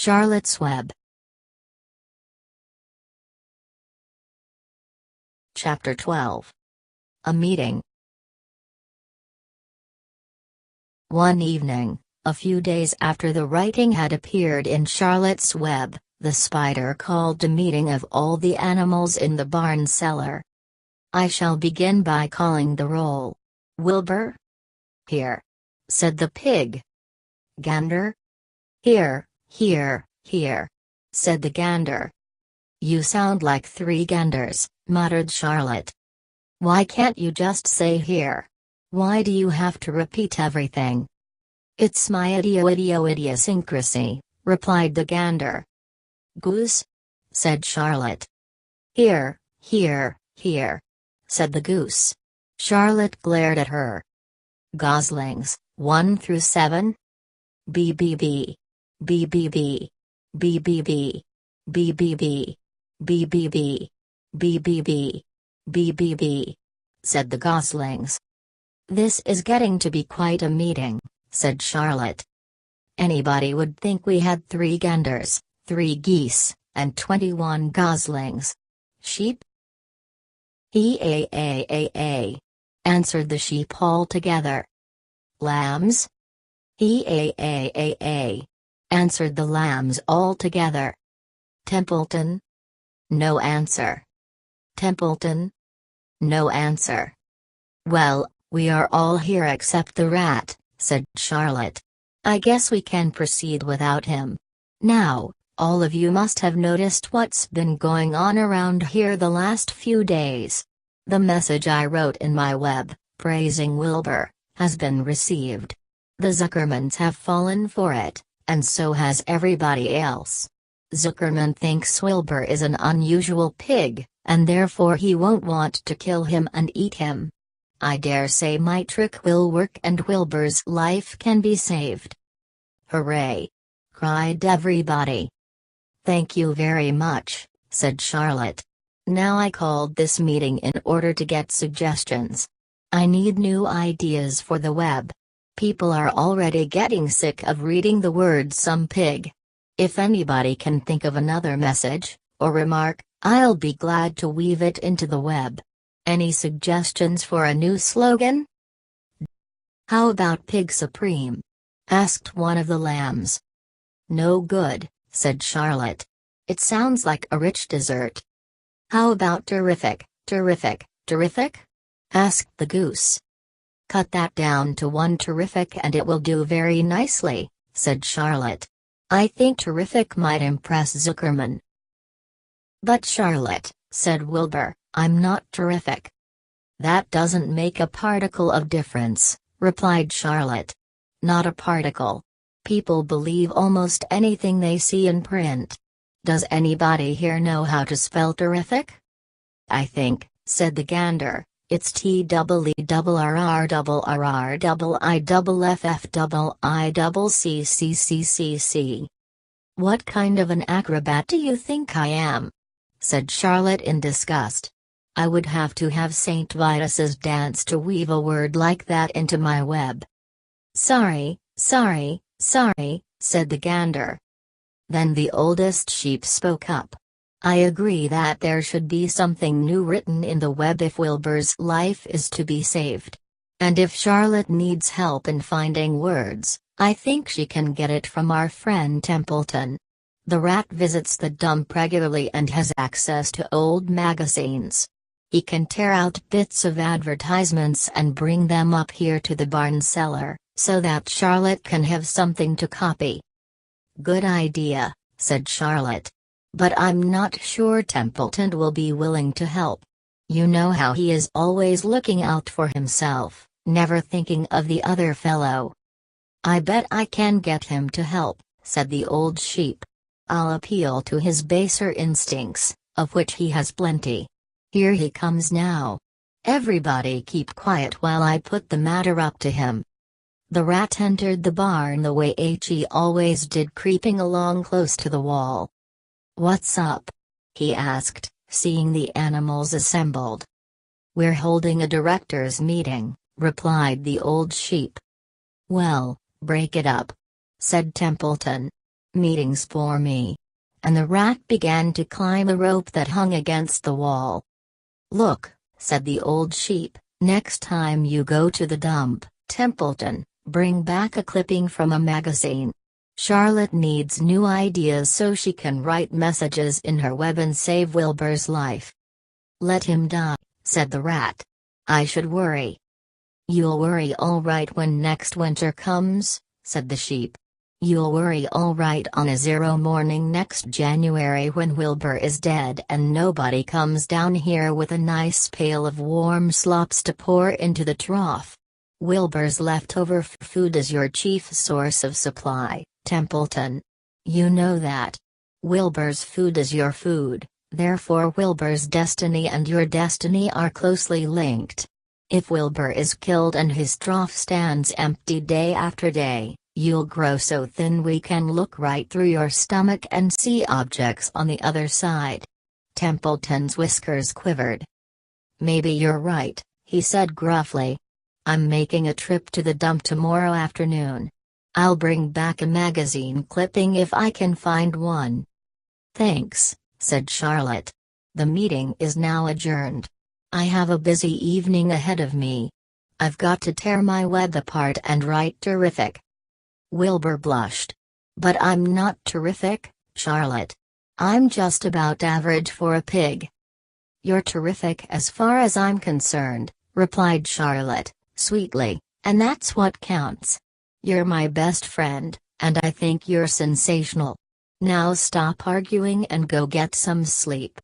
Charlotte's Web. Chapter 12. A Meeting. One evening, a few days after the writing had appeared in Charlotte's Web, the spider called a meeting of all the animals in the barn cellar. "I shall begin by calling the roll. Wilbur?" "Here," said the pig. "Gander?" "Here, here, here," said the gander. "You sound like three ganders," muttered Charlotte. "Why can't you just say here? Why do you have to repeat everything?" "It's my idiosyncrasy," replied the gander. "Goose?" said Charlotte. "Here, here, here," said the goose. Charlotte glared at her. "Goslings, 1 through 7? BBB. BBB. BBB. BBB. BBB. BBB. BBB," said the goslings. "This is getting to be quite a meeting," said Charlotte. "Anybody would think we had 3 ganders, 3 geese, and 21 goslings. Sheep?" "E-a-a-a-a," answered the sheep all together. "Lambs?" "E-a-a-a-a," answered the lambs all together. "Templeton?" No answer. "Templeton?" No answer. "Well, we are all here except the rat," said Charlotte. "I guess we can proceed without him. Now, all of you must have noticed what's been going on around here the last few days. The message I wrote in my web, praising Wilbur, has been received. The Zuckermans have fallen for it, and so has everybody else. Zuckerman thinks Wilbur is an unusual pig, and therefore he won't want to kill him and eat him. I dare say my trick will work and Wilbur's life can be saved." "Hooray!" cried everybody. "Thank you very much," said Charlotte. "Now I called this meeting in order to get suggestions. I need new ideas for the web. People are already getting sick of reading the word some pig. If anybody can think of another message, or remark, I'll be glad to weave it into the web. Any suggestions for a new slogan?" "How about Pig Supreme?" asked one of the lambs. "No good," said Charlotte. "It sounds like a rich dessert." "How about Terrific, Terrific, Terrific?" asked the goose. "Cut that down to 1 terrific and it will do very nicely," said Charlotte. "I think Terrific might impress Zuckerman." "But Charlotte," said Wilbur, "I'm not terrific." "That doesn't make a particle of difference," replied Charlotte. "Not a particle. People believe almost anything they see in print. Does anybody here know how to spell terrific?" "I think," said the gander, "it's TEERRRIIFFIFFICCC." "What kind of an acrobat do you think I am?" said Charlotte in disgust. "I would have to have St. Vitus's dance to weave a word like that into my web." Sorry, sorry, said the gander. Then the oldest sheep spoke up. "I agree that there should be something new written in the web if Wilbur's life is to be saved. And if Charlotte needs help in finding words, I think she can get it from our friend Templeton. The rat visits the dump regularly and has access to old magazines. He can tear out bits of advertisements and bring them up here to the barn cellar, so that Charlotte can have something to copy." "Good idea," said Charlotte. "But I'm not sure Templeton will be willing to help. You know how he is always looking out for himself, never thinking of the other fellow." "I bet I can get him to help," said the old sheep. "I'll appeal to his baser instincts, of which he has plenty. Here he comes now. Everybody keep quiet while I put the matter up to him." The rat entered the barn the way he always did, creeping along close to the wall. "What's up?" he asked, seeing the animals assembled. "We're holding a directors' meeting," replied the old sheep. "Well, break it up," said Templeton. Meetings for me. And the rat began to climb a rope that hung against the wall. Look, said the old sheep, next time you go to the dump, Templeton, bring back a clipping from a magazine. Charlotte needs new ideas so she can write messages in her web and save Wilbur's life. Let him die, said the rat. I should worry. You'll worry all right when next winter comes, said the sheep. You'll worry all right on a 0 morning next January when Wilbur is dead and nobody comes down here with a nice pail of warm slops to pour into the trough. Wilbur's leftover food is your chief source of supply, Templeton. You know that. Wilbur's food is your food, therefore Wilbur's destiny and your destiny are closely linked. If Wilbur is killed and his trough stands empty day after day, you'll grow so thin we can look right through your stomach and see objects on the other side. Templeton's whiskers quivered. Maybe you're right, he said gruffly. I'm making a trip to the dump tomorrow afternoon. I'll bring back a magazine clipping if I can find one. Thanks, said Charlotte. The meeting is now adjourned. I have a busy evening ahead of me. I've got to tear my web apart and write terrific. Wilbur blushed. But I'm not terrific, Charlotte. I'm just about average for a pig. You're terrific as far as I'm concerned, replied Charlotte, sweetly, and that's what counts. You're my best friend, and I think you're sensational. Now stop arguing and go get some sleep.